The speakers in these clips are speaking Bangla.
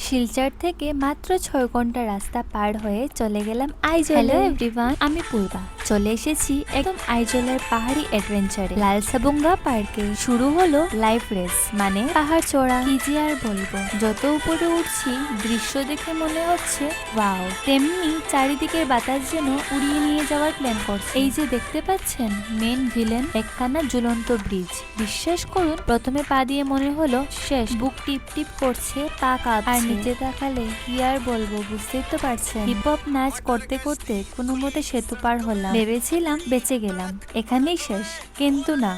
শিলচর থেকে মাত্র 6 ঘন্টা রাস্তা পার হয়ে চলে গেলাম আইজলে। হ্যালো এভরিওয়ান, আমি পূর্বা। চলে এসেছি একদম আইজলের পাহাড়ি অ্যাডভেঞ্চারে, লালসাবুঙ্গা পার্কে। শুরু হলো লাইফ রেস, মানে পাহাড় চড়া। কি যে আর বলবো, যত উপরে উঠছি দৃশ্য দেখে মনে হচ্ছে ওয়াও, তেমনি চারিদিকের বাতাস যেন উড়িয়ে নিয়ে যাওয়ার প্ল্যান করছে। এই যে দেখতে পাচ্ছেন মেন ভিলেন, একখানা ঝুলন্ত ব্রিজ। বিশ্বাস করুন, প্রথমে পা দিয়ে মনে হলো শেষ, বুক টিপ টিপ করছে, পা কাঁপছে। আর নিচে তাকালে কি আর বলবো, বুঝতেই তো পারছেন। হিপ হপ নাচ করতে করতে কোনো মতে সেতু পার হলাম। ভেবেছিলাম বেঁচে গেলাম, এখানেই শেষ, কিন্তু না,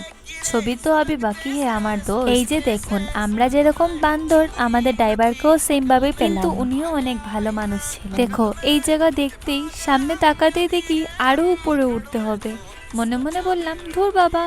ছবি তো আবি বাকি হে আমার দোস্ত। এই যে দেখুন, আমরা যেরকম বান্দর, আমাদের ড্রাইভারকেও সেম ভাবে পেলাম, কিন্তু উনিও অনেক ভালো মানুষ ছিলেন। দেখো, এই জায়গা দেখতেই, সামনে তাকাতেই দেখি আরো উপরে উঠতে হবে। মনে মনে বললাম, ধুর বাবা,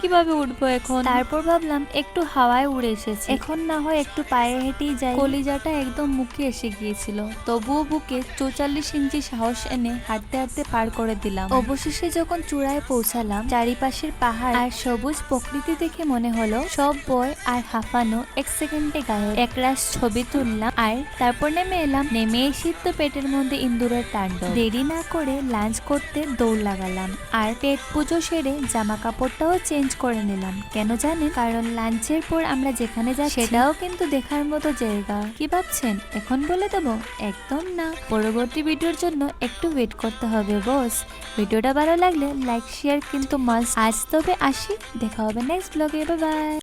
কিভাবে উঠবো এখন। তারপর ভাবলাম একটু হাওয়ায় উড়ে এসেছি, এখন না হয় একটু পায়ে হেঁটেই যাই। কলিজাটা একদম মুখে এসে গিয়েছিল, তবুও বুকে 44 ইঞ্চি সাহস এনে হাঁটতে হাঁটতে পার করে দিলাম। অবশেষে যখন চূড়ায় পৌঁছালাম, চারিপাশের পাহাড় আর সবুজ প্রকৃতি দেখে মনে হলো সব বয় আর হাঁফানো এক সেকেন্ডে গায়ে। একরাশ ছবি তুললাম আর তারপর নেমে এলাম। নেমে এসে তো পেটের মধ্যে ইন্দুরের তাণ্ডব। দেরি না করে লাঞ্চ করতে দৌড় লাগালাম, আর পেট পুজো সেরে জামা কাপড়টাও চেঞ্জ করে নিলাম। কেন জানেন? কারণ লাঞ্চের পর আমরা যেখানে যাচ্ছি সেটাও কিন্তু দেখার মতো জায়গা। কি ভাবছেন এখন বলে দেবো? একদম না, পরবর্তী ভিডিওর জন্য একটু ওয়েট করতে হবে বস। ভিডিওটা ভালো লাগলে লাইক শেয়ার কিন্তু মাস্ট। আজ তবে আসি, দেখা হবে নেক্সট ব্লগে। Bye bye.